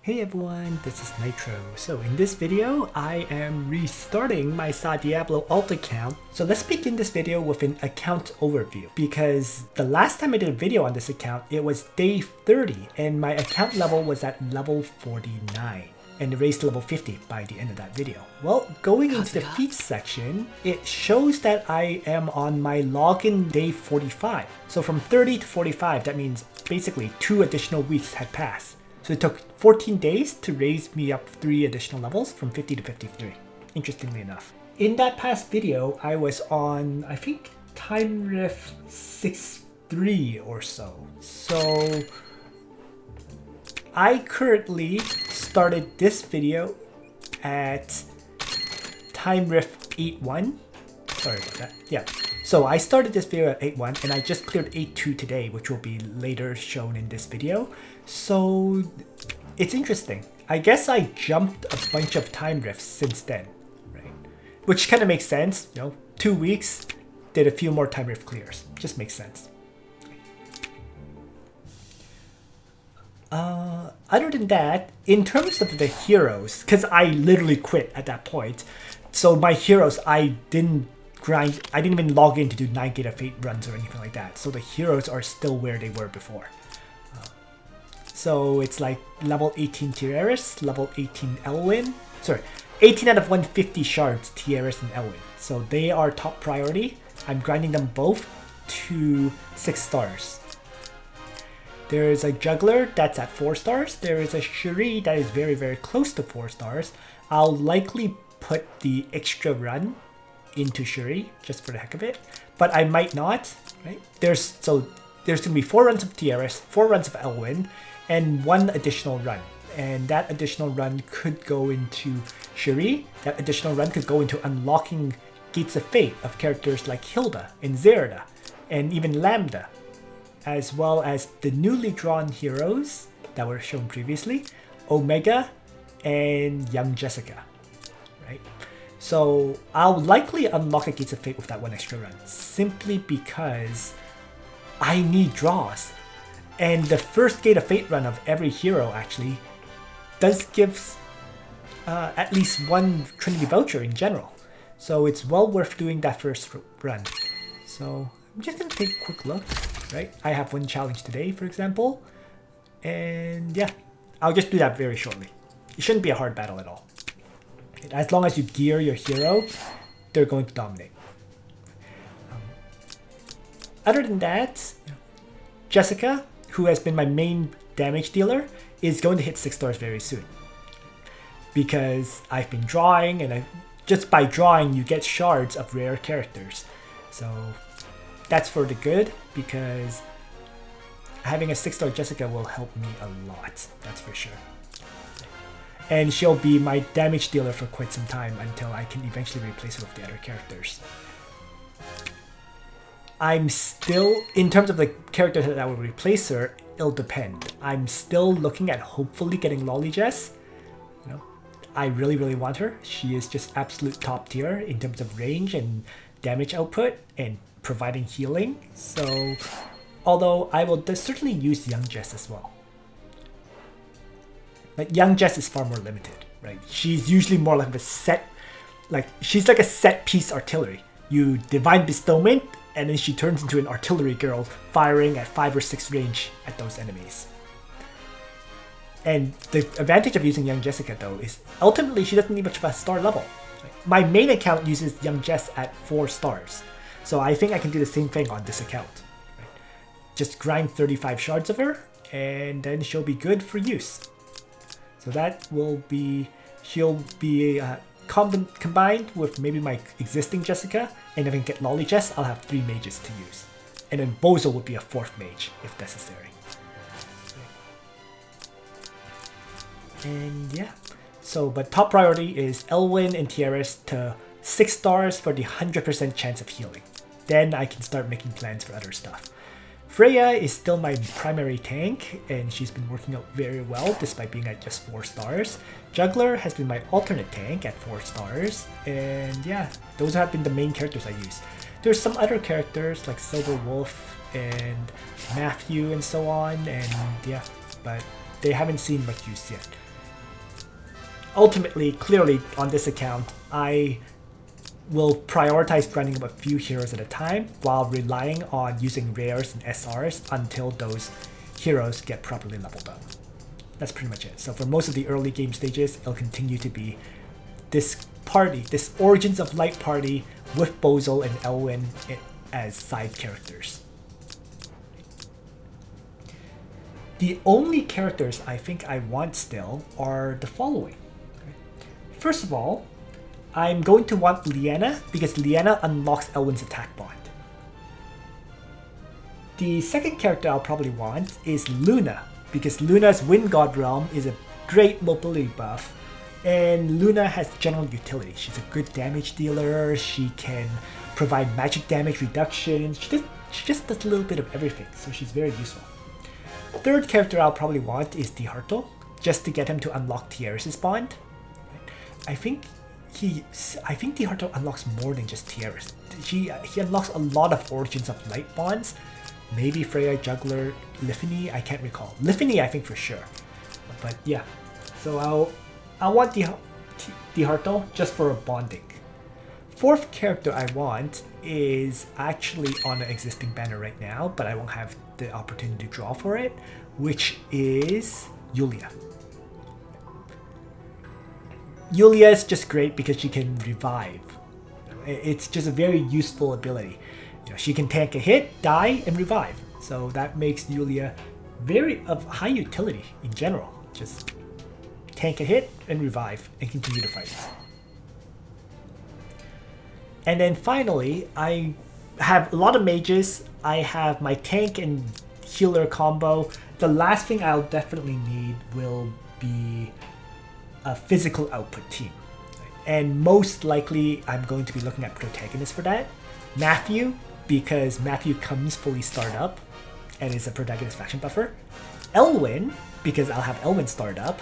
Hey everyone, this is Nitro. So in this video, I am restarting my Sa Diablo alt account. So let's begin this video with an account overview, because the last time I did a video on this account, it was day 30 and my account level was at level 49 and it raised to level 50 by the end of that video. Well, going into the feats section, it shows that I am on my login day 45. So from 30 to 45, that means basically 2 additional weeks had passed. So it took 14 days to raise me up 3 additional levels from 50 to 53, interestingly enough. In that past video, I was on, I think, Lv53 or so. So I currently started this video at Lv81. Sorry about that. Yeah. So I started this video at 8.1 and I just cleared 8.2 today, which will be later shown in this video. So it's interesting. I guess I jumped a bunch of time rifts since then, right? Which kind of makes sense, you know, 2 weeks, did a few more time rift clears. Just makes sense. Other than that, in terms of the heroes, because I literally quit at that point, so my heroes, I didn't even log in to do 9 Gate of Fate runs or anything like that. So the heroes are still where they were before. So it's like level 18 Tieris, level 18 Elwyn. Sorry, 18 out of 150 shards, Tieris and Elwyn. So they are top priority. I'm grinding them both to 6 stars. There is a Juggler that's at 4 stars. There is a Shuri that is very, very close to 4 stars. I'll likely put the extra run into Shuri just for the heck of it, but I might not, right? There's gonna be 4 runs of Tieris, 4 runs of Elwyn, and 1 additional run. And that additional run could go into Shuri. That additional run could go into unlocking Gates of Fate of characters like Hilda and Zerda, and even Lambda, as well as the newly drawn heroes that were shown previously, Omega and Young Jessica, right? So I'll likely unlock a Gates of Fate with that 1 extra run, simply because I need draws. And the first Gate of Fate run of every hero actually does give at least 1 Trinity voucher in general. So it's well worth doing that first run. So I'm just going to take a quick look, right? I have 1 challenge today, for example. And yeah, I'll just do that very shortly. It shouldn't be a hard battle at all. As long as you gear your hero, they're going to dominate. Other than that, Jessica, who has been my main damage dealer, is going to hit 6 stars very soon. Because I've been drawing, and just by drawing, you get shards of rare characters. So that's for the good, because having a 6-star Jessica will help me a lot, that's for sure. And she'll be my damage dealer for quite some time until I can eventually replace her with the other characters. I'm still, in terms of the characters that will replace her, it'll depend. I'm still looking at hopefully getting YoungJess. You know, I really, really want her. She is just absolute top tier in terms of range and damage output and providing healing. So, although I will certainly use YoungJess as well. But YoungJess is far more limited, right? She's usually more like she's like a set piece artillery. You Divine Bestowment, and then she turns into an artillery girl firing at 5 or 6 range at those enemies. And the advantage of using Young Jessica though is ultimately she doesn't need much of a star level. My main account uses YoungJess at 4 stars. So I think I can do the same thing on this account. Right? Just grind 35 shards of her, and then she'll be good for use. So that will be, she'll be combined with maybe my existing Jessica, and if I can get YoungJess, I'll have 3 mages to use. And then Bozo would be a 4th mage if necessary. And yeah, so but top priority is Elwyn and Tieris to 6 stars for the 100% chance of healing. Then I can start making plans for other stuff. Freya is still my primary tank, and she's been working out very well despite being at just 4 stars. Juggler has been my alternate tank at 4 stars, and yeah, those have been the main characters I use. There's some other characters like Silver Wolf and Matthew and so on, and yeah, but they haven't seen much use yet. ultimately, clearly on this account, I will prioritize grinding up a few heroes at a time while relying on using rares and SRs until those heroes get properly leveled up. That's pretty much it. So for most of the early game stages, it'll continue to be this party, this Origins of Light party with Bozel and Elwyn as side characters. The only characters I think I want still are the following. First of all, I'm going to want Liana because Liana unlocks Elwyn's attack bond. The second character I'll probably want is Luna because Luna's Wind God Realm is a great mobility buff and Luna has general utility. She's a good damage dealer, she can provide magic damage reduction, she just does a little bit of everything, so she's very useful. Third character I'll probably want is Diharto, just to get him to unlock Tiaris' bond. I think Diharto unlocks more than just Tiaris. He unlocks a lot of Origins of Light bonds. Maybe Freya, Juggler, Lv53, I can't recall. Lv53 I think for sure. But yeah, so I'll want Diharto just for bonding. Fourth character I want is actually on an existing banner right now, but I won't have the opportunity to draw for it, which is Yulia. Yulia is just great because she can revive. It's just a very useful ability. She can tank a hit, die, and revive. So that makes Yulia very of high utility in general. Just tank a hit and revive and continue to fight. And then finally, I have a lot of mages. I have my tank and healer combo. The last thing I'll definitely need will be a physical output team. And most likely, I'm going to be looking at protagonists for that. Matthew, because Matthew comes fully starred up and is a protagonist faction buffer. Elwyn, because I'll have Elwyn starred up.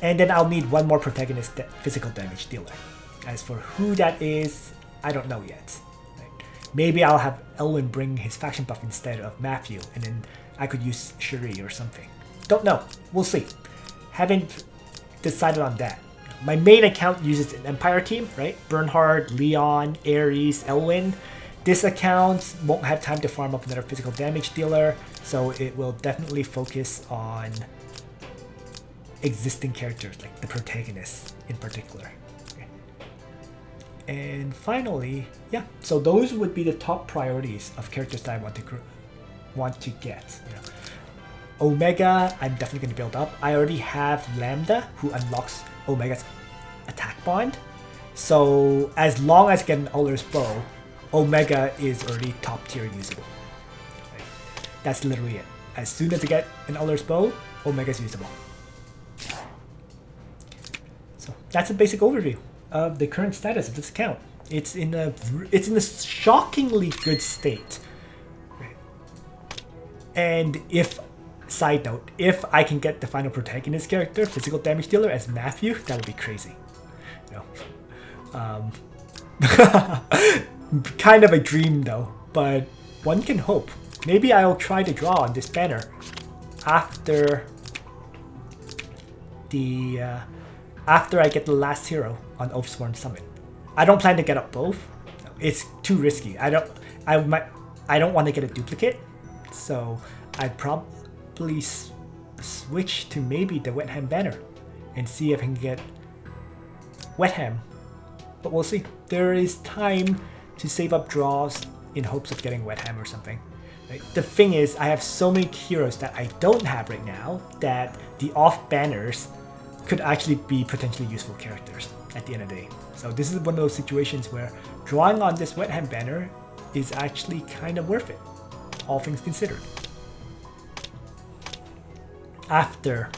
And then I'll need one more protagonist physical damage dealer. As for who that is, I don't know yet. Maybe I'll have Elwyn bring his faction buff instead of Matthew, and then I could use Cherie or something. Don't know. We'll see. Haven't decided on that. My main account uses an Empire team, right? Bernhard, Leon, Ares, Elwyn. This account won't have time to farm up another physical damage dealer, so it will definitely focus on existing characters, like the protagonists in particular. And finally, yeah, so those would be the top priorities of characters that I want to get. Omega, I'm definitely going to build up. I already have Lambda, who unlocks Omega's attack bond. So as long as I get an Uller's Bow, Omega is already top tier usable. That's literally it. As soon as I get an Uller's Bow, Omega's usable. So that's a basic overview of the current status of this account. It's in a shockingly good state. And side note, if I can get the final protagonist character, physical damage dealer, as Matthew, that would be crazy. Kind of a dream though, but one can hope. Maybe I'll try to draw on this banner after I get the last hero on Oathsworn Summon. I don't plan to get up both. It's too risky. I don't want to get a duplicate, so I'd probably switch to maybe the Wet Ham banner and see if I can get Wet Ham. But we'll see. There is time to save up draws in hopes of getting Wet Ham or something. Right? The thing is, I have so many heroes that I don't have right now that the off banners could actually be potentially useful characters at the end of the day. So this is one of those situations where drawing on this Wet Ham banner is actually kind of worth it, all things considered. After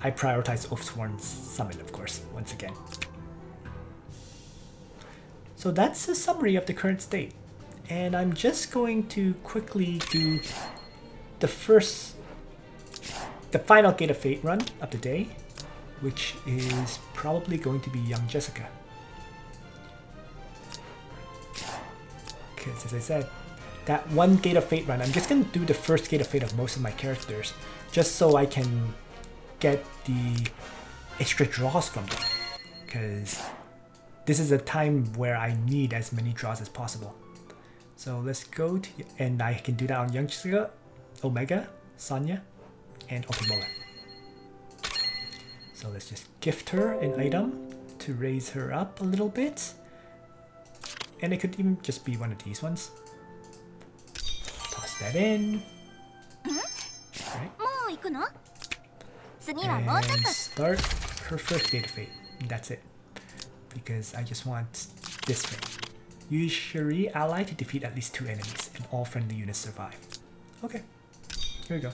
I prioritize Oathsworn's Summon, of course, once again. So that's a summary of the current state. And I'm just going to quickly do the final Gate of Fate run of the day, which is probably going to be Young Jessica. Because as I said, that one Gate of Fate run, I'm just going to do the first Gate of Fate of most of my characters, just so I can get the extra draws from them. because this is a time where I need as many draws as possible. So let's go to, and I can do that on YoungJess, Omega, Sonya, and Okimola. So let's just gift her an item to raise her up a little bit. And it could even just be one of these ones. Toss that in. Right. And start her first Gate of Fate. That's it. Because I just want this thing. Use Shuri ally to defeat at least 2 enemies, and all friendly units survive. Okay. Here we go.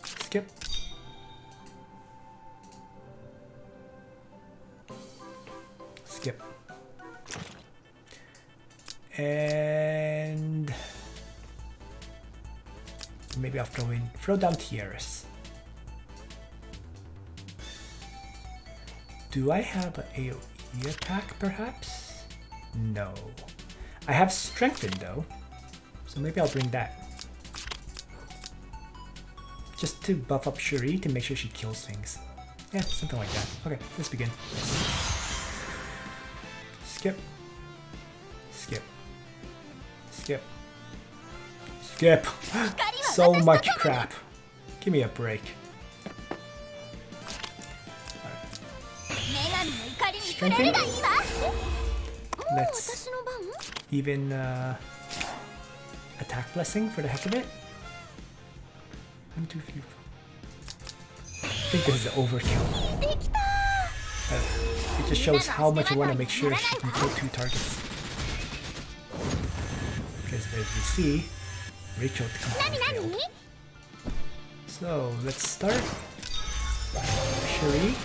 Skip. Skip. And maybe I'll throw down Tiaras. Do I have an AoE attack perhaps? No. I have Strengthen though, so maybe I'll bring that. Just to buff up Shuri to make sure she kills things. Yeah, something like that. Okay, let's begin. Skip. Skip. Skip. Skip. So much crap. Give me a break. Strengthen. Let's even attack blessing for the heck of it. 1, 2, 3, 4. I think this is overkill. It just shows how much I want to make sure she can kill 2 targets. Because as you see, Rachel completely failed. So let's start. Shuri.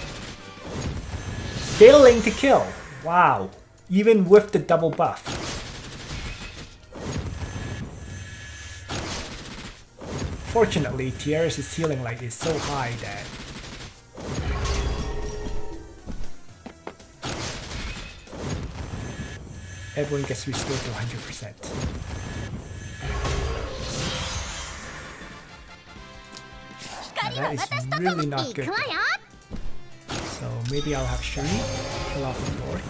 Failing to kill. Wow. Even with the double buff. Fortunately, Tiaras' healing light is so high that everyone gets restored to 100%. Now that is really not good. So maybe I'll have Shuri kill off the Orc,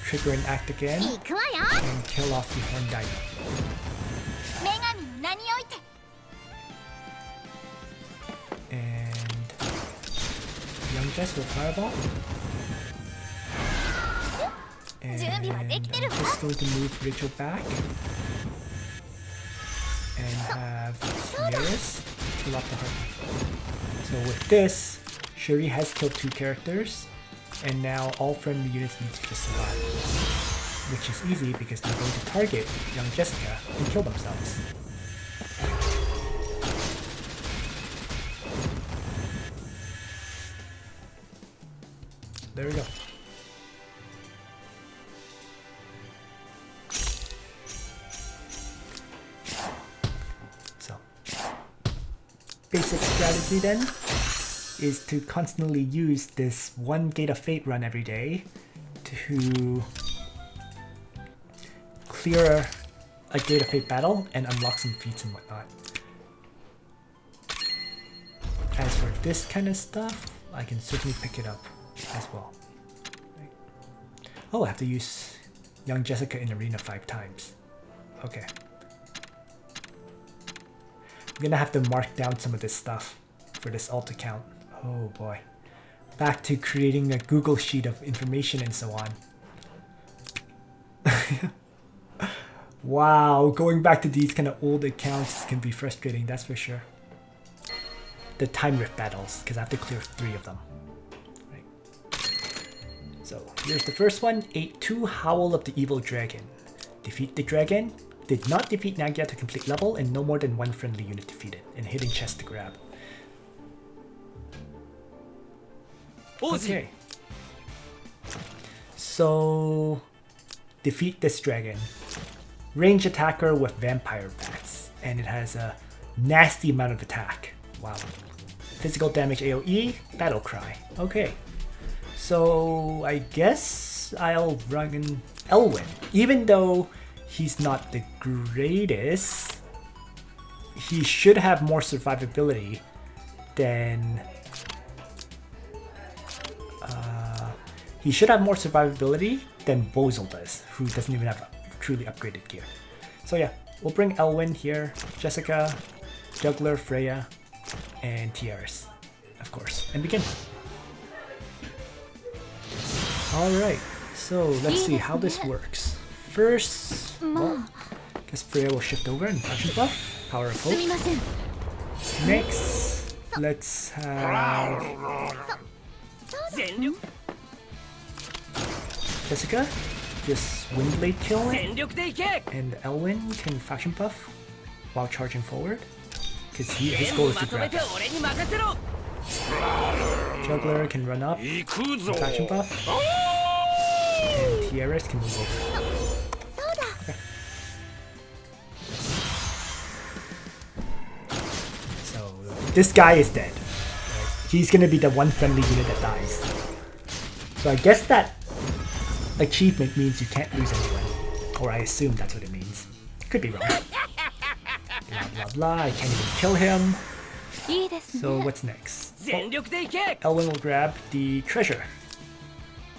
trigger an act again, and kill off the Horn Dino. And YoungJess will Fireball. And I'm just going to move Rachel back. And have Tiaras kill off the Heart. So with this, Shuri has killed 2 characters, and now all friendly units need to just survive. Which is easy because they're going to target young Jessica and kill themselves. There we go. So, basic strategy then is to constantly use this 1 Gate of Fate run every day to clear a Gate of Fate battle and unlock some feats and whatnot. As for this kind of stuff, I can certainly pick it up as well. Oh, I have to use young Jessica in Arena 5 times. Okay. I'm gonna have to mark down some of this stuff for this alt account. Oh boy. Back to creating a Google sheet of information and so on. Wow, going back to these kind of old accounts can be frustrating, that's for sure. The time rift battles, because I have to clear 3 of them. Right. So here's the first one, 8-2 Howl of the Evil Dragon. Defeat the dragon, did not defeat Nagia to complete level, and no more than 1 friendly unit defeated, and hidden chest to grab. Okay. So defeat this dragon. Range attacker with vampire bats, and it has a nasty amount of attack. Wow. Physical damage AoE, battle cry. Okay. So I guess I'll run Elwyn. Even though he's not the greatest, he should have more survivability than he should have more survivability than Bozel does, who doesn't even have truly upgraded gear. So yeah, we'll bring Elwyn here, Jessica, Juggler, Freya, and Tiaris, of course, and begin. Alright, so let's see how this works. First, well, I guess Freya will shift over and faction buff, Power of Hope. Next, let's have Jessica, just Windblade kill it, and Elwyn can faction buff while charging forward, because his goal is to grab it. Juggler can run up, and faction buff, and Tiaris can move over. Okay. So this guy is dead. Right? He's gonna be the one friendly unit that dies. So I guess that achievement means you can't lose anyone. Or I assume that's what it means. Could be wrong. Blah blah blah, I can't even kill him. So what's next? Oh, Elwyn will grab the treasure.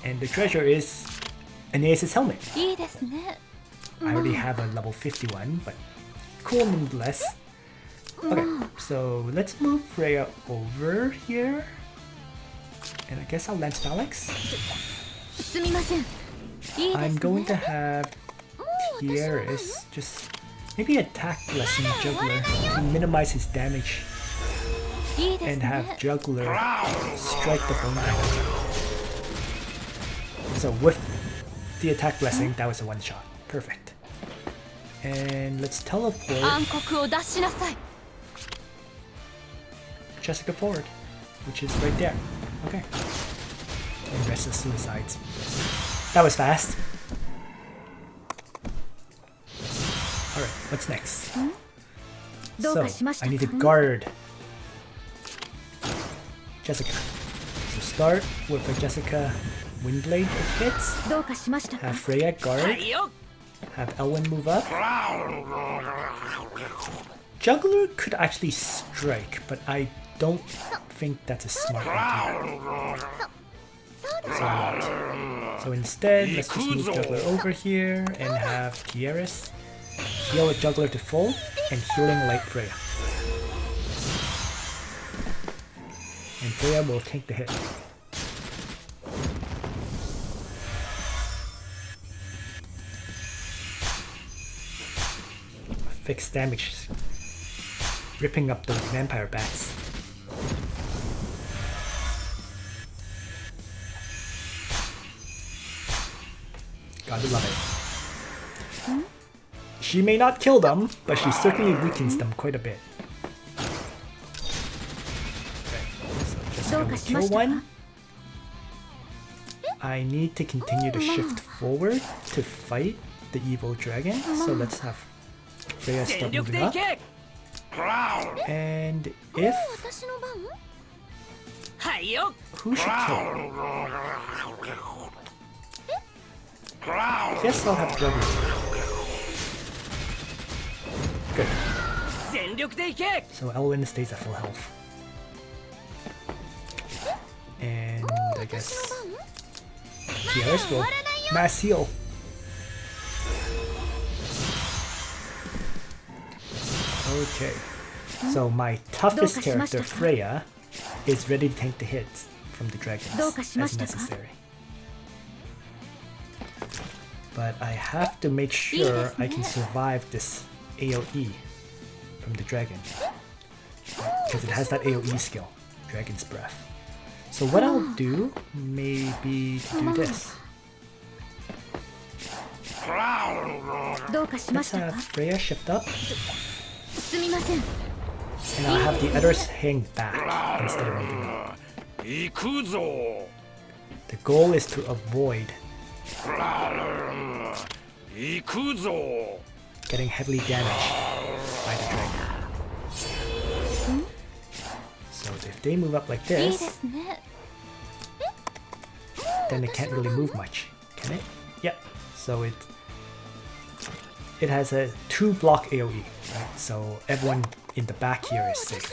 And the treasure is Aeneas' helmet. I already have a level 51, but cool nonetheless. Okay, so let's move Freya over here. And I guess I'll lance Alex. I'm going to have Tiaris just maybe attack Blessing Juggler to minimize his damage. And have Juggler strike the bone damage. So with the attack blessing, that was a one shot. Perfect. And let's teleport Jessica forward, which is right there. Okay. And rest of suicides. That was fast. Alright, what's next? So, I need to guard Jessica. So start with a Jessica Windblade if hits. Have Freya guard. Have Elwyn move up. Juggler could actually strike, but I don't think that's a smart idea. So instead, let's just move Juggler over here and have Tiaris heal a Juggler to full and Healing Light Freya. And Freya will take the hit. Fixed damage. Ripping up those vampire bats. Gotta love it. She may not kill them, but she certainly weakens them quite a bit. So just kill one. I need to continue to shift forward to fight the evil dragon. So let's have Freya start moving up. And if... who should kill? Guess I'll have Juggler. Good. So Elwyn stays at full health. And I guess Tiaris will mass heal. Okay. So my toughest character, Freya, is ready to take the hits from the dragons as necessary. But I have to make sure I can survive this AoE from the dragon. Because it has that AoE skill, Dragon's Breath. So what I'll do may be to do this. Let's have Freya shift up. And I'll have the others hang back instead of moving up. The goal is to avoid getting heavily damaged by the dragon. So if they move up like this, then it can't really move much, can it? Yep. So it has a 2-block AoE, right? So everyone in the back here is safe.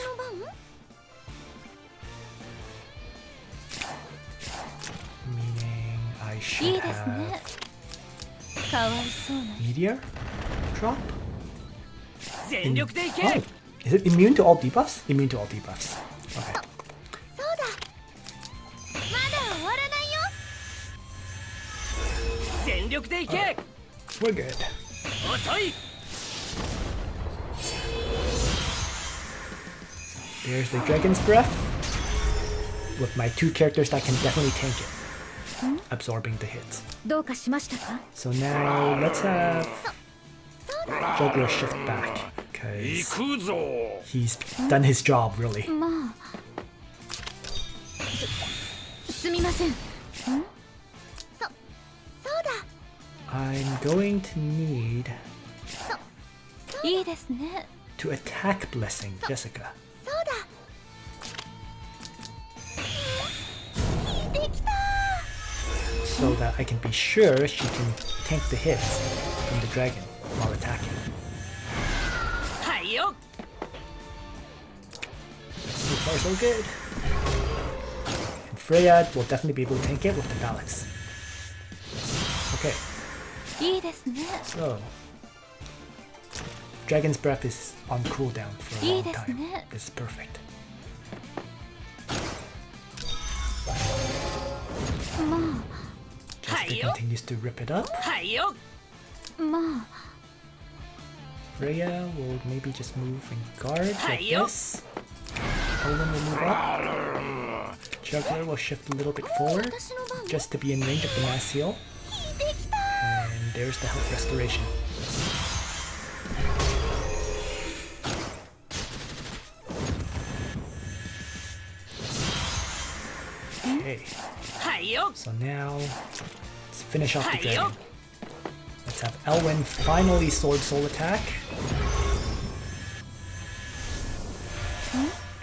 Meaning I should have Meteor drop. Oh, is it immune to all debuffs? Immune to all debuffs. Okay. Right. We're good. There's the Dragon's Breath with my 2 characters that can definitely tank it, absorbing the hits. So now let's have Juggler shift back because he's done his job really. I'm going to need to attack Blessing Jessica. So that I can be sure she can tank the hits from the dragon while attacking. So far so good. And Freya will definitely be able to tank it with the Valix. Okay. So Dragon's Breath is on cooldown for a long time. This is perfect. Jessica continues to rip it up. Freya will maybe just move and guard like this. Olin will move up. Juggler will shift a little bit forward just to be in range of the mass heal. And there's the health restoration. Okay. So now let's finish off the dragon. Let's have Elwyn finally Sword Soul attack.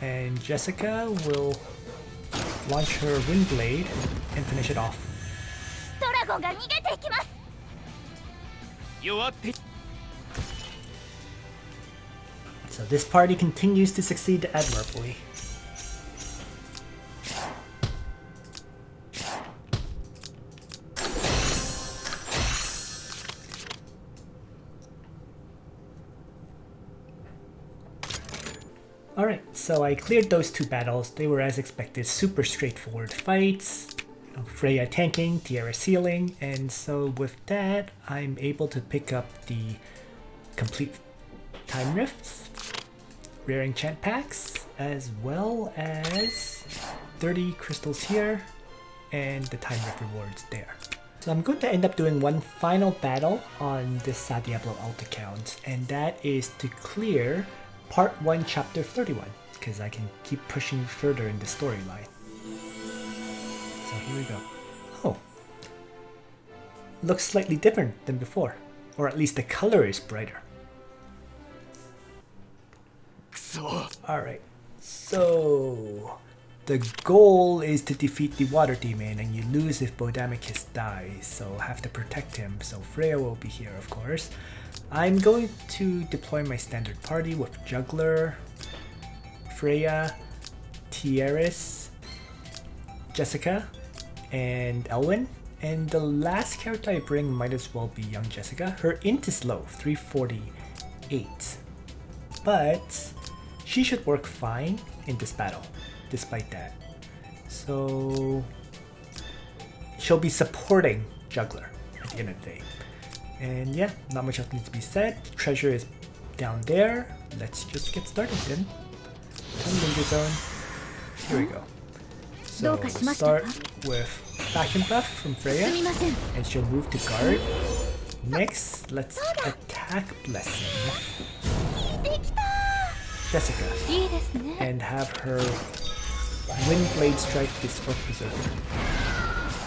And Jessica will launch her Wind Blade and finish it off. So this party continues to succeed admirably. Alright, so I cleared those 2 battles. They were as expected, super straightforward fights. Freya tanking, Tiara's healing, and so with that, I'm able to pick up the complete time rifts, rare enchant packs, as well as 30 crystals here, and the time rift rewards there. So I'm going to end up doing one final battle on this Sa Diablo alt account, and that is to clear Part 1, Chapter 31, because I can keep pushing further in the storyline. So here we go. Oh. Looks slightly different than before. Or at least the color is brighter. Alright, so the goal is to defeat the water demon, and you lose if Bodamicus dies, so have to protect him. So Freya will be here, of course. I'm going to deploy my standard party with Juggler, Freya, Tiaris, Jessica, and Elwyn. And the last character I bring might as well be Young Jessica. Her int is low, 348. But she should work fine in this battle, despite that. So she'll be supporting Juggler at the end of the day. And yeah, not much else needs to be said. Treasure is down there. Let's just get started then. Danger Zone. Here we go. So we'll start with Faction Buff from Freya, and she'll move to guard. Next, let's attack Blessing Jessica and have her Wind Blade strike this Orc Berserker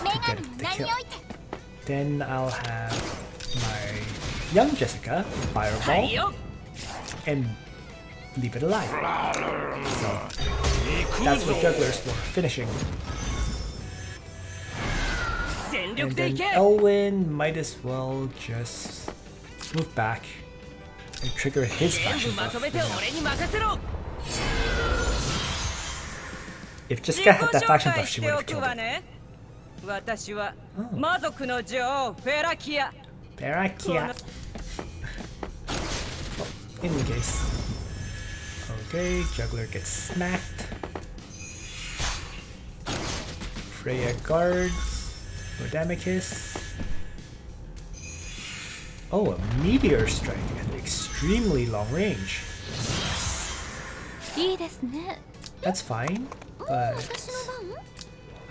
to get the kill. Then I'll have my Young Jessica Fireball and leave it alive. So that's what Juggler's for, finishing. And then Elwyn might as well just move back and trigger his faction buff. If Jessica had that faction buff, she would have killed it. 私は魔族の女王フェラキア。Barakia. In any case. Okay, Juggler gets smacked. Freya guards. Rodamicus. Oh, a meteor strike at extremely long range. That's fine, but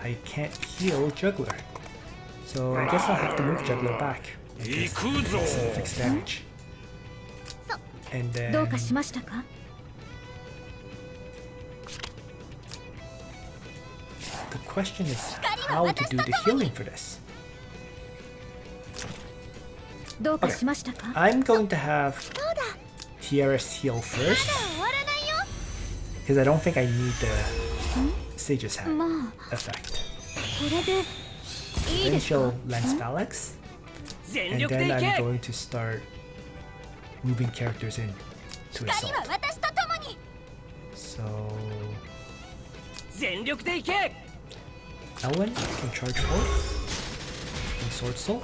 I can't heal Juggler. So I guess I'll have to move Juggler back. Fixed damage. And then the question is how to do the healing for this. Okay. I'm going to have Tiaras heal first because I don't think I need the Sage's Hat effect. Then she'll Lance Phalanx, and then I'm going to start moving characters in to assault. So Elwyn can charge forth and Sword Soul.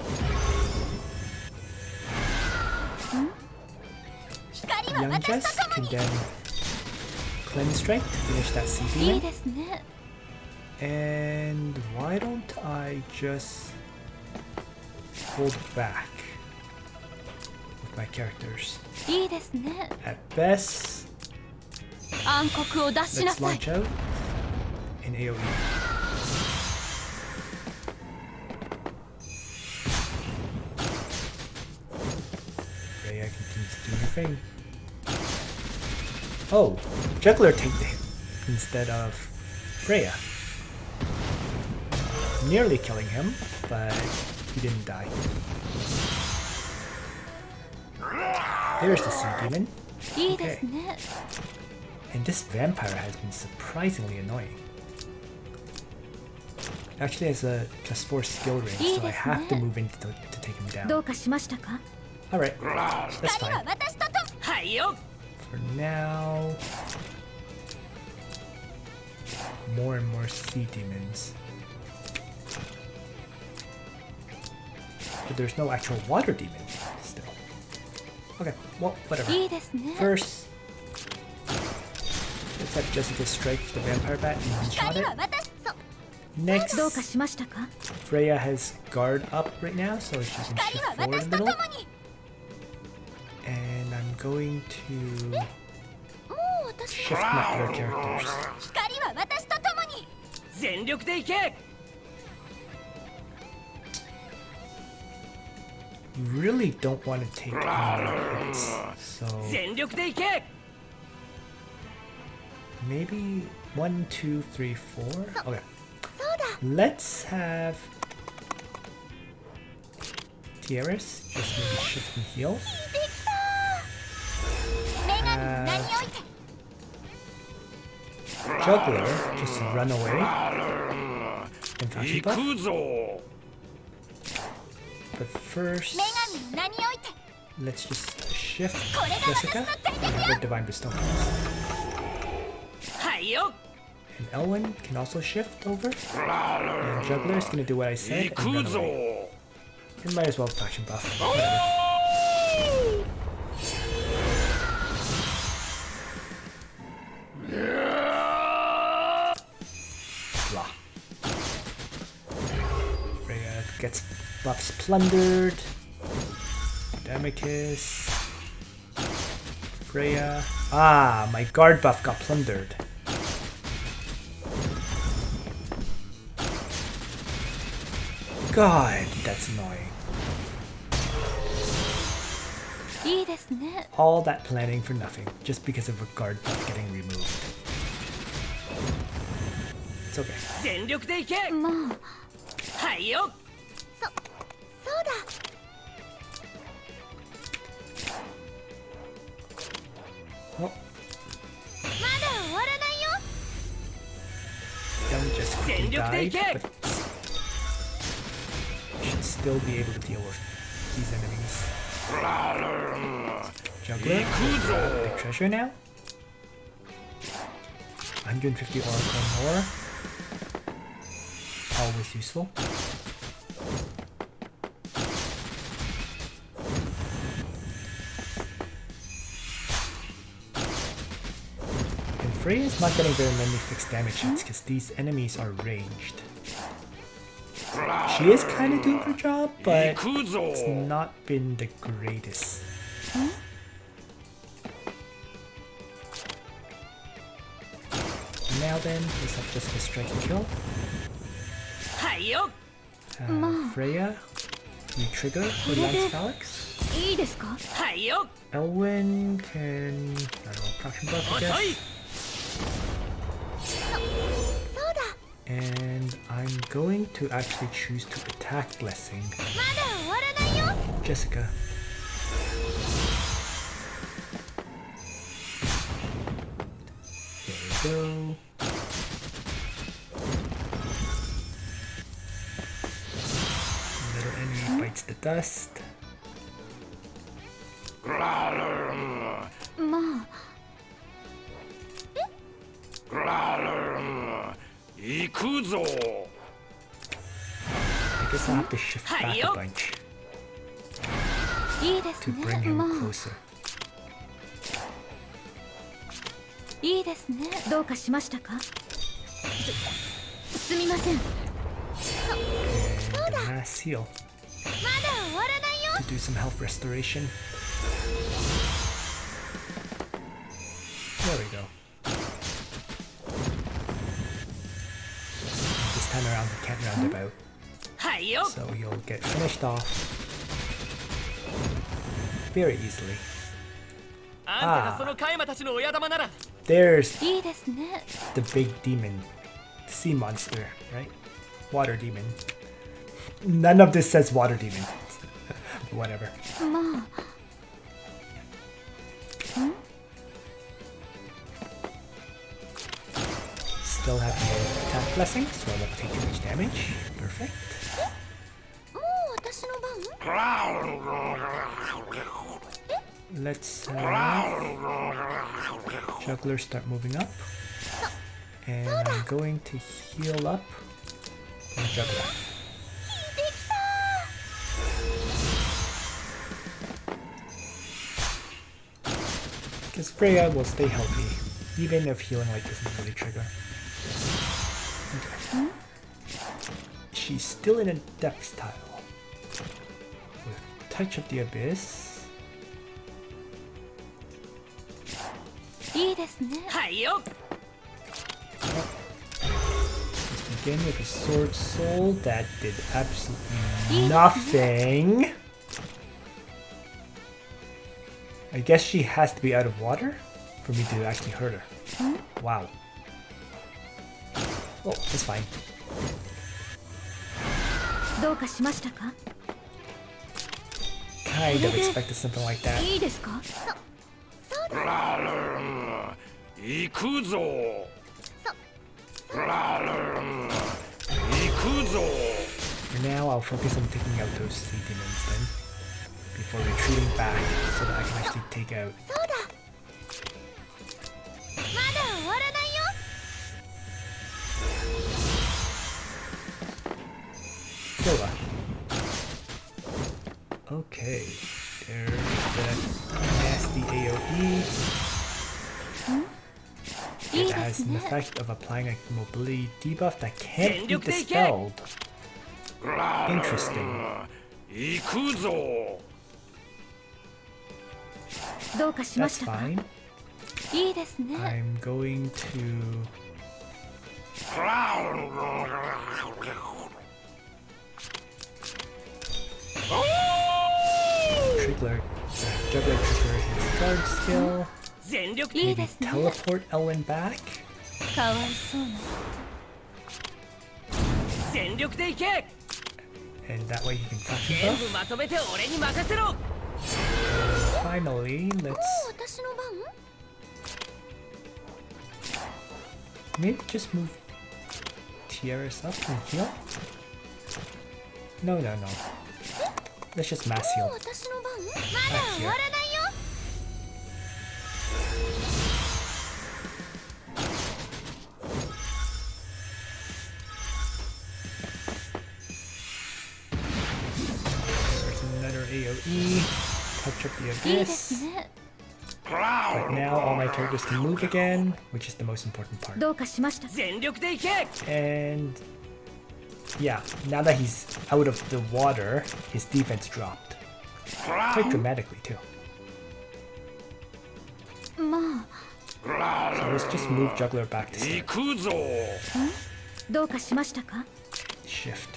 YoungJess can then Cleanse Strike to finish that CD. And why don't I just hold back with my characters? At best, let's launch out in AoE. Freya continues to do her thing. Oh, Juggler take the hit instead of Freya. Nearly killing him, but he didn't die. There's the Sea Demon. Okay. And this vampire has been surprisingly annoying. Actually has a +4 skill range, so I have to move in to take him down. Alright, that's fine. For now, more and more Sea Demons. But there's no actual water demon still. Okay, well, whatever. First, let's have Jessica strike the vampire bat and one-shot it. Next, Freya has guard up right now, so she can shift forward a little. And I'm going to shift my other characters. Really don't want to take any more hits, so maybe 1, 2, 3, 4. Okay, let's have Tiaras just maybe shift and heal. Juggler just run away and fashion buff. But first, let's just shift Jessica and have her Divine Bestow. And Elwyn can also shift over. And Juggler is gonna do what I said and run away. And might as well faction buff. Whatever. Blah. Freya gets buffs plundered. Damicus. Freya. Ah, my guard buff got plundered. God, that's annoying. All that planning for nothing, just because of a guard buff getting removed. It's okay. Oh. YoungJess quickly died, but should still be able to deal with these enemies. Juggler, big treasure now. 150 Oracle more. always useful. And Freya's not getting very many fixed damage hits because these enemies are ranged. She is kind of doing her job, but it's not been the greatest. Now then, let's have just a strike and kill. Freya, you trigger for Lance Phalanx. Elwyn can, I don't know, fraction buff, I guess. And I'm going to actually choose to attack Blessing. Jessica. There we go. Little enemy bites the dust. I guess I'll have to shift back a bunch to bring him closer. And the mass heal to do some health restoration. There we go. This time around he can't roundabout. So you'll get finished off very easily. There's the big demon, sea monster, right? Water demon. None of this says water demon. Whatever. Still have no attack blessing, so I won't take too much damage. Perfect. Let's Juggler start moving up. And I'm going to heal up on Juggler. Because Freya will stay healthy, even if healing light doesn't really trigger. Okay. She's still in a depth tile. With Touch of the Abyss. Let's begin with a Sword Soul that did absolutely nothing. I guess she has to be out of water for me to actually hurt her. Wow. Oh, that's fine. Kind of expected something like that. For now, I'll focus on taking out those sea demons then, before retreating back so that I can actually take out. Silva. Okay, there's the nasty AoE. It has an effect of applying a mobility debuff that can't be dispelled. Interesting. That's fine. I'm going to... Juggler trigger his guard skill. Maybe teleport Elwyn back. And that way he can touch himself. Finally, let's maybe just move Tiaras up and heal. No. Let's just mass heal. Back here. AoE, touch up the abyss. But now all my characters can move again, which is the most important part. And yeah, now that he's out of the water, his defense dropped. Quite dramatically too. So let's just move Juggler back to start. Shift.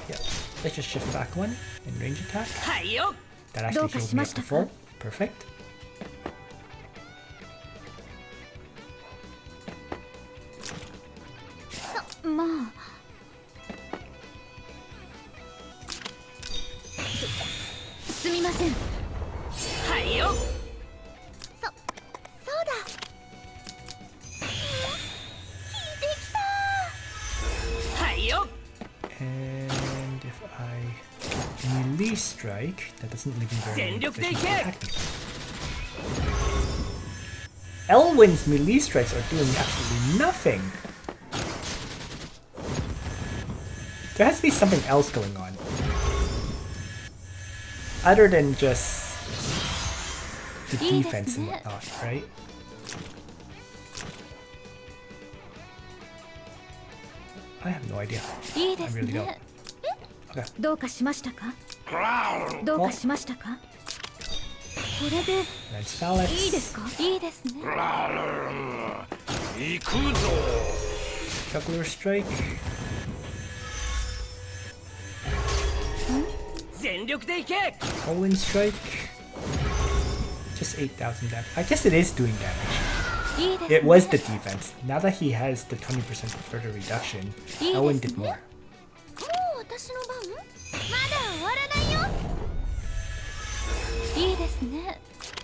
Yeah, let's just shift back one and range attack. That actually healed me up to full. Perfect. And if I melee strike, that doesn't leave me very many positions to attack me. Elwyn's melee strikes are doing absolutely nothing. There has to be something else going on. Other than just the defense and whatnot, right? I have no idea. I really don't. Okay. Lance Phalanx. Juggler Strike. Owen Strike. Just 8,000 damage. I guess it is doing damage. It was the defense. Now that he has the 20% further reduction, Owen did more.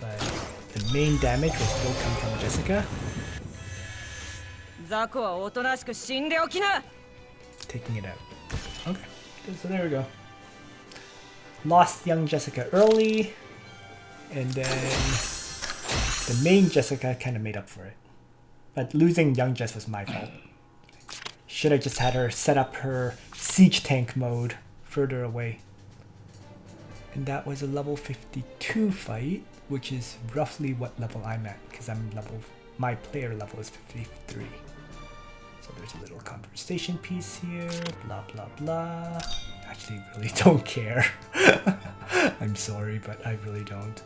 But the main damage will still come from Jessica. Taking it out. Okay, so there we go. Lost young Jessica early, and then the main Jessica kind of made up for it. But losing young Jess was my fault. Should have just had her set up her siege tank mode further away. And that was a level 52 fight, which is roughly what level I'm at, because my player level is 53. So there's a little conversation piece here, blah blah blah. Actually really don't care. I'm sorry, but I really don't.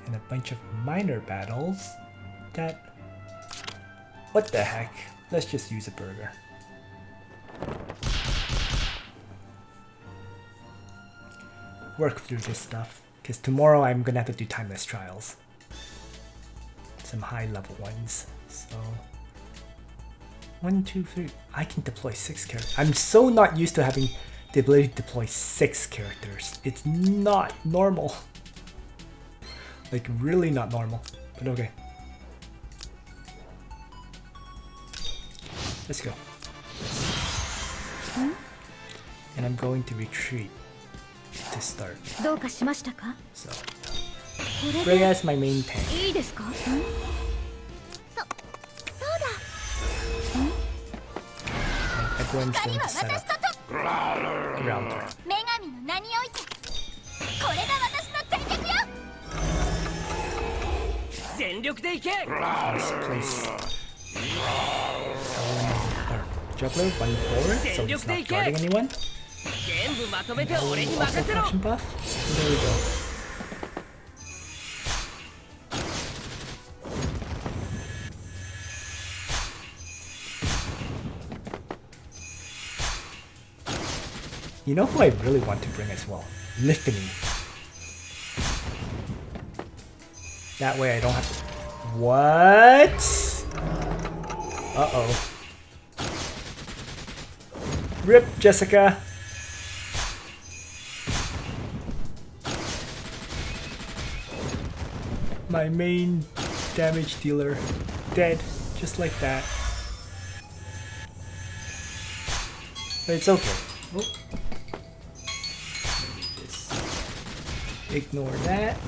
And a bunch of minor battles that... What the heck? Let's just use a burger. Work through this stuff, because tomorrow I'm gonna have to do timeless trials. Some high level ones, so... 1, 2, 3. I can deploy 6 characters. I'm so not used to having the ability to deploy 6 characters. It's not normal. Like, really not normal. But okay. Let's go. And I'm going to retreat to start. So, Freya is my main tank. Everyone's going to set up around her. Let's place Juggler 1 forward, so he's not guarding anyone. Also function buff. So there we go. You know who I really want to bring as well? Lv53. That way I don't have to... What? Uh-oh. RIP, Jessica. My main damage dealer dead, just like that. But it's okay. Oh. Just ignore that.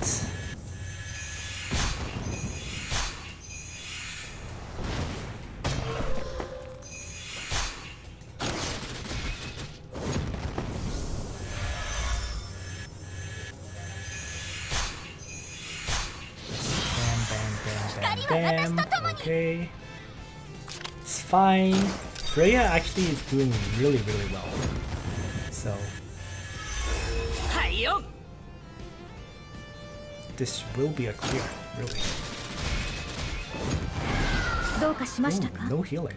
Bam. Okay. It's fine. Freya actually is doing really well. So this will be a clear, really. Ooh, no healing.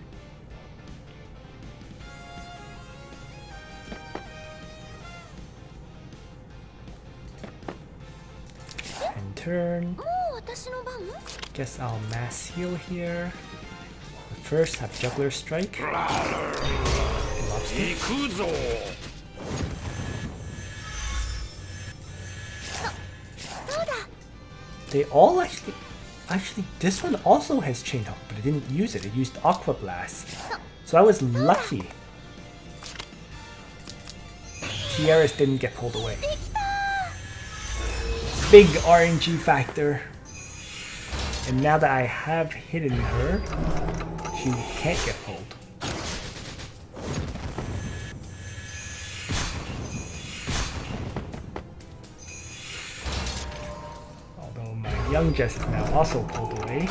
And turn. Guess I'll mass heal here. But first, have Juggler Strike. Lobster. They all actually, this one also has Chain Hawk, but it didn't use it. It used Aqua Blast. So I was lucky. Tiaris didn't get pulled away. Big RNG factor. And now that I have hidden her, she can't get pulled. Although my YoungJess is now also pulled away.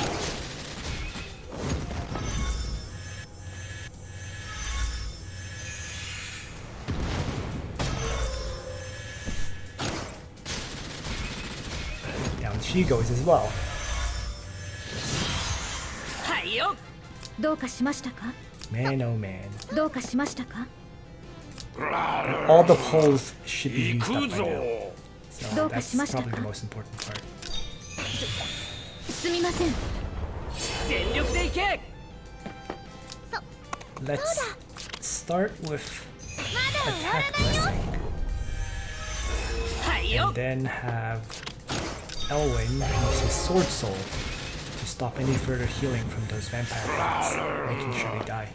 Down she goes as well. Man, oh man. All the pulls should be used up by now. So that's probably the most important part. Let's start with attack blessing. And then have Elwyn use his Sword Soul to stop any further healing from those vampire bats, making sure they die.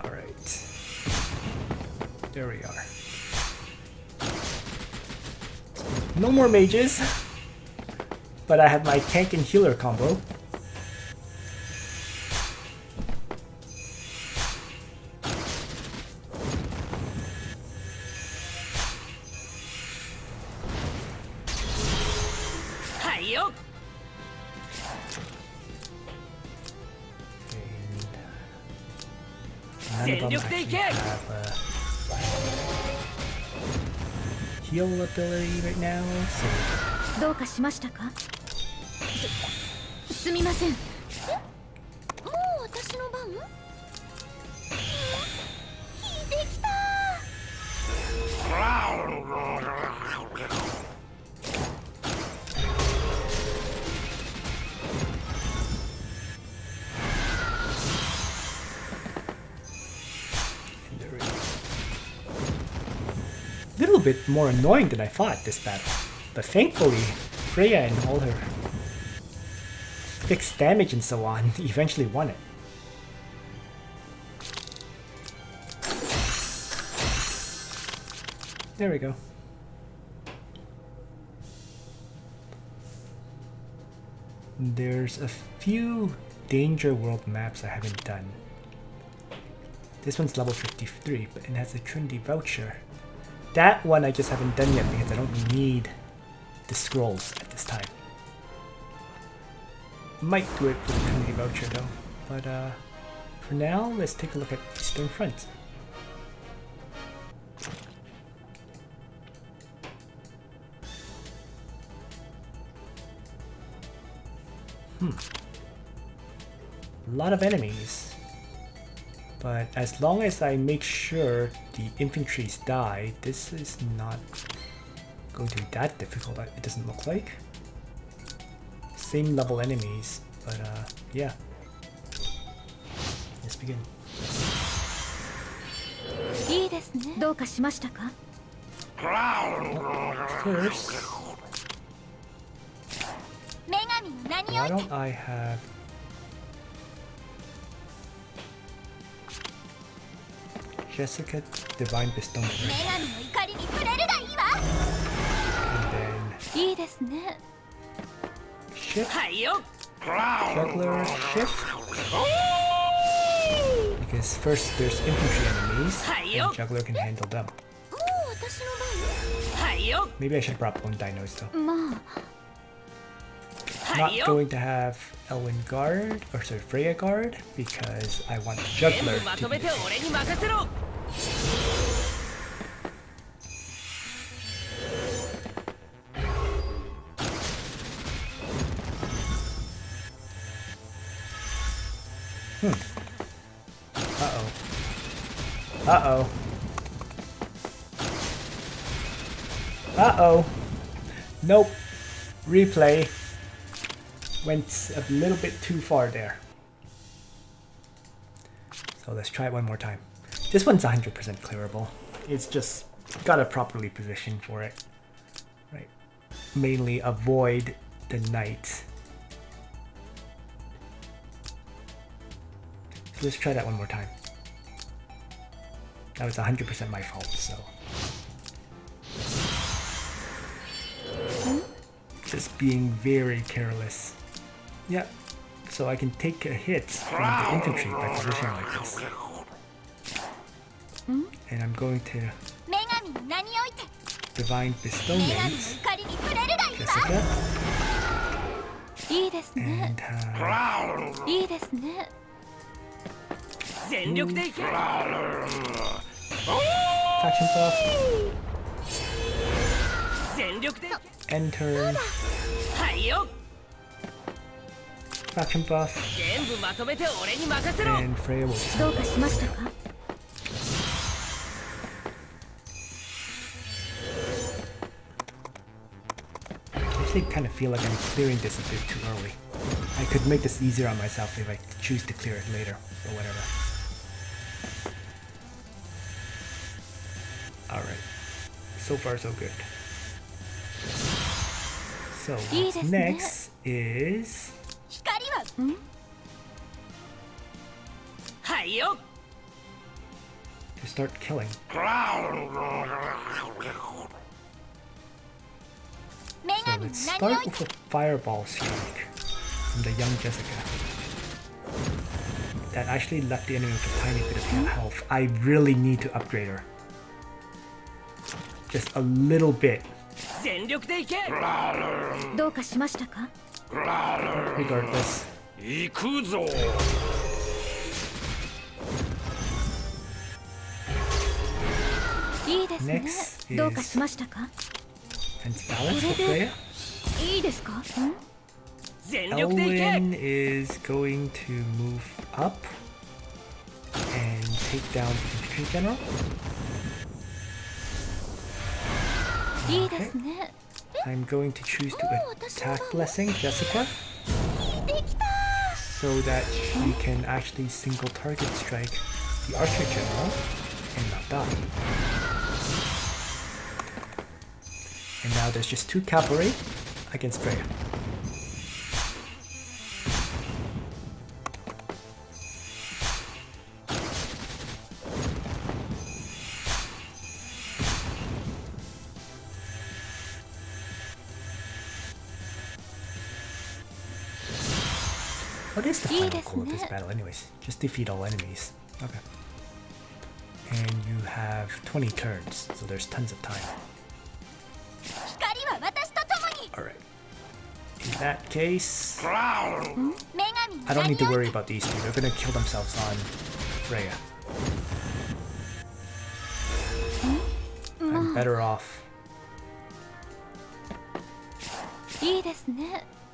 Alright. There we are. No more mages, but I have my tank and healer combo. None of them actually have heal ability right now, so... Little bit more annoying than I thought this battle, but thankfully Freya and all her fixed damage and so on eventually won it. There we go. There's a few Danger World maps I haven't done. This one's level 53, but it has a Trinity voucher. That one I just haven't done yet because I don't need the scrolls at this time. Might do it for the Trinity voucher though, but for now, let's take a look at Eastern Front. A lot of enemies. But as long as I make sure the infantries die, this is not going to be that difficult, it doesn't look like. Same level enemies, but yeah. Let's begin. First, why don't I have Jessica Divine Bestowment right? And then shift, juggler, shift, because first there's infantry enemies and juggler can handle them. Maybe I should have brought bone dinos though. not going to have Elwyn guard, or sorry, Freya guard, because I want Juggler to be the Uh-oh. Uh-oh. Uh-oh. Nope. Replay. Went a little bit too far there. So let's try it one more time. This one's 100% clearable. It's just gotta properly position for it. Right. Mainly avoid the knight. So let's try that one more time. That was 100% my fault, so. Just being very careless. Yeah, so I can take a hit from the infantry by positioning like this. And I'm going to Divine Bestowment, Jessica, and faction buff, enter, faction buff, and Freya will just I actually kind of feel like I'm clearing this a bit too early. I could make this easier on myself if I choose to clear it later, or whatever. Alright. So far so good. So what's next is to start killing. So let's start with a fireball strike from the young Jessica. That actually left the enemy with a tiny bit of health. I really need to upgrade her. Just a little bit. Regardless. Next is and balance for Freya. Elwyn is going to move up and take down the infantry general. Okay. I'm going to choose to attack Blessing Jessica so that she can actually single target strike the archer general and not die. And now there's just 2 cavalry against Freya. What is the final goal of this battle anyways? Just defeat all enemies. Okay. And you have 20 turns, so there's tons of time. Alright. In that case, I don't need to worry about these two. They're gonna kill themselves on Freya. I'm better off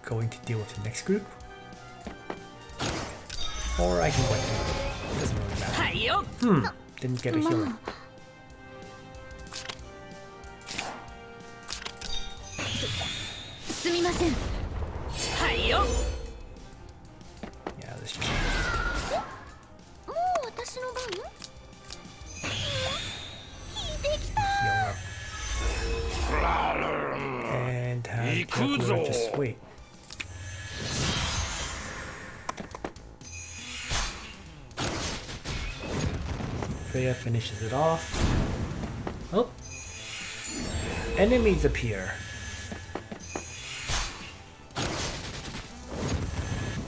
going to deal with the next group. Or I can wait. Doesn't really matter. Didn't get a healer. Yeah, let's just heal up. And have just wait. Freya finishes it off. Oh! Enemies appear.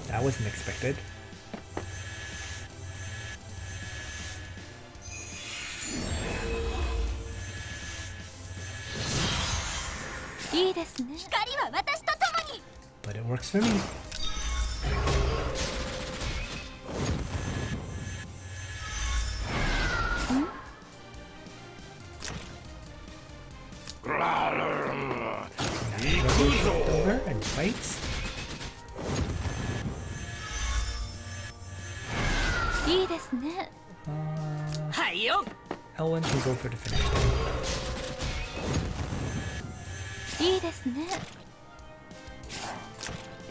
That wasn't expected. but it works for me. Over and fights. Elwyn can go for the finish.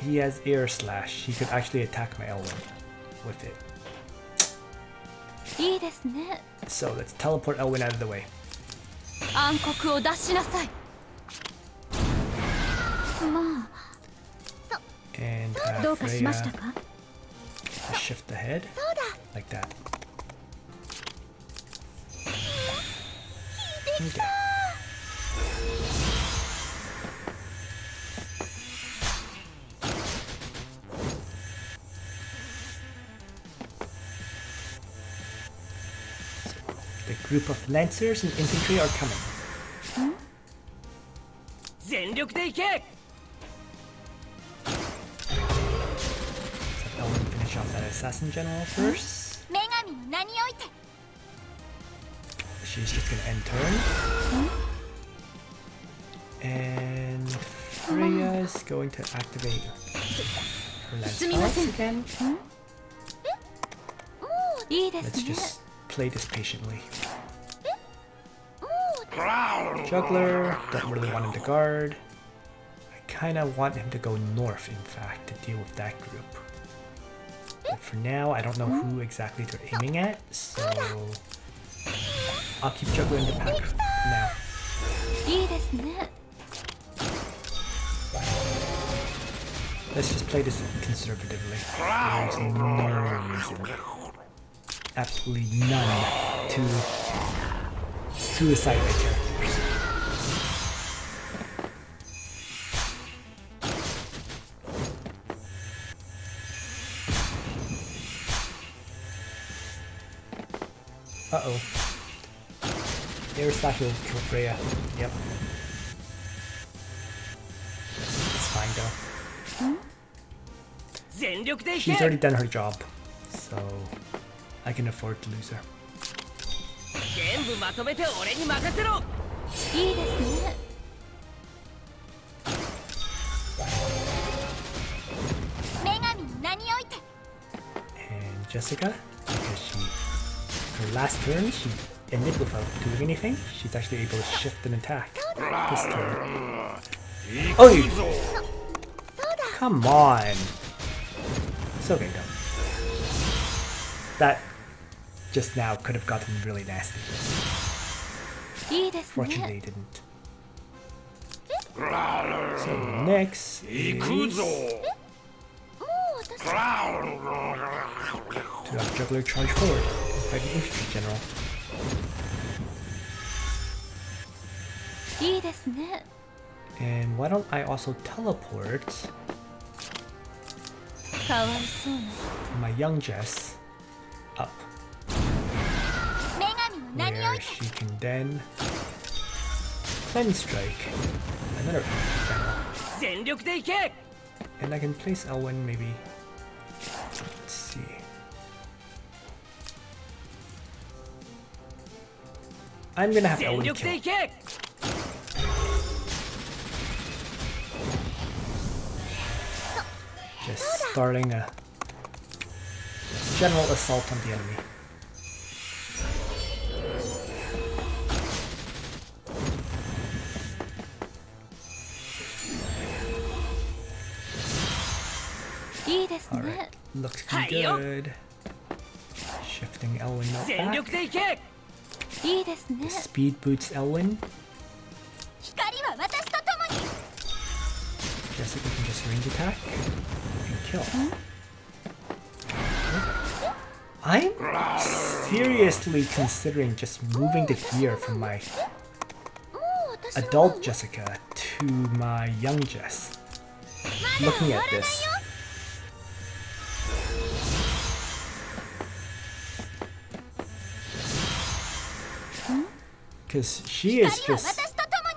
He has air slash. He could actually attack my Elwyn with it. So let's teleport Elwyn out of the way. And have Freya shift ahead like that. Okay. The group of lancers and infantry are coming. Let's have Elwyn finish off that assassin general first. She's just gonna end turn. And Freya's going to activate her lance pulse again. Let's just play this patiently. Juggler, don't really want him to guard. I kinda want him to go north, in fact, to deal with that group. But for now, I don't know who exactly they're aiming at, so I'll keep Juggler in the pack for now. Let's just play this conservatively. There's no reason, absolutely none, to suicide my characters. Uh-oh. Air slash will kill Freya. Yep. It's fine though. She's already done her job, so I can afford to lose her. And Jessica, because her last turn she ended without doing anything, she's actually able to shift an attack this turn. Oh, come on! It's okay though. That just now could have gotten really nasty. Fortunately, it didn't. So next is to have Juggler charge forward and fight an infantry general. And why don't I also teleport my YoungJess up, where she can then cleanse strike another general. And I can place Elwyn maybe. Let's see. I'm gonna have Elwyn kill. Just starting a general assault on the enemy. Alright, looks good. Shifting Elwyn out back. The speed boots Elwyn. Jessica can just range attack and kill. I'm seriously considering just moving the gear from my adult Jessica to my young Jess. Looking at this. Because she is just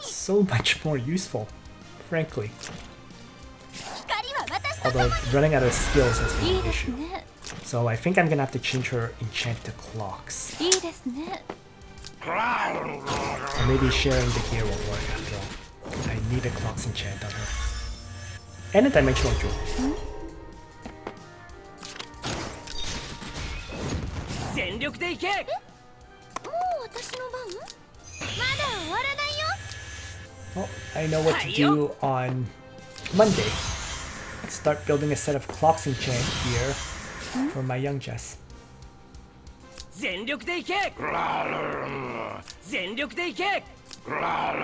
so much more useful, frankly. Although running out of skills has been いい an です issue. ね So I think I'm gonna have to change her enchant to clocks. いいですね Or maybe sharing the gear won't work after all. I need a clocks enchant on her. And a dimensional jewel. 全力でいけ。もう私の番まだ終わらないよ Well, I know what to do on Monday. Start building a set of clocks enchant gear for my YoungJess. 全力でいけ。全力でいけ。女神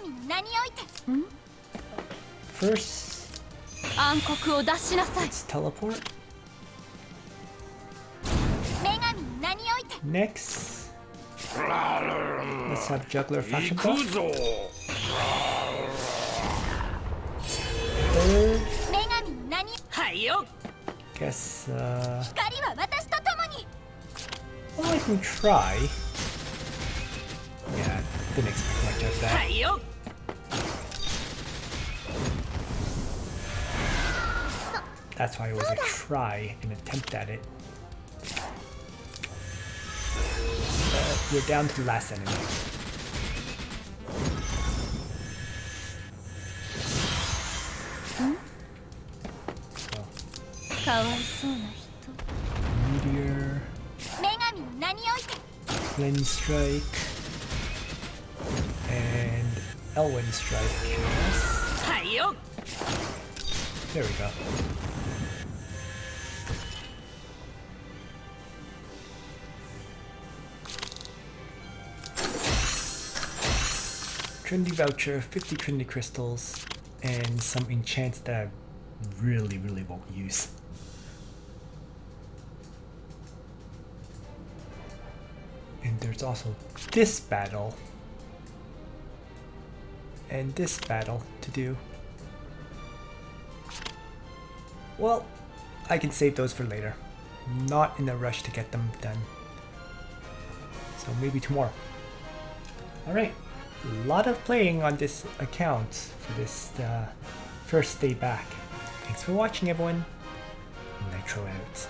の名において First, 暗黒を出しなさい let's teleport. 女神の名において Next, let's have Juggler faction buff. 行くぞ。 Third, 女神の名にはいよ。 guess, 光は私と共に well, I can try. Yeah, didn't expect much of は that. いよ。 That's why it was a try, an attempt at it. We're down to the last enemy. So, かわいそうな人 Meteor, 女神の名において Flynn Strike, and Elwyn Strike. Yes. はいよ。 There we go. Trinity voucher, 50 Trinity crystals, and some enchants that I really won't use. And there's also this battle and this battle to do. Well, I can save those for later. Not in a rush to get them done. So maybe tomorrow. Alright, a lot of playing on this account for this first day back. Thanks for watching, everyone. Nitro out.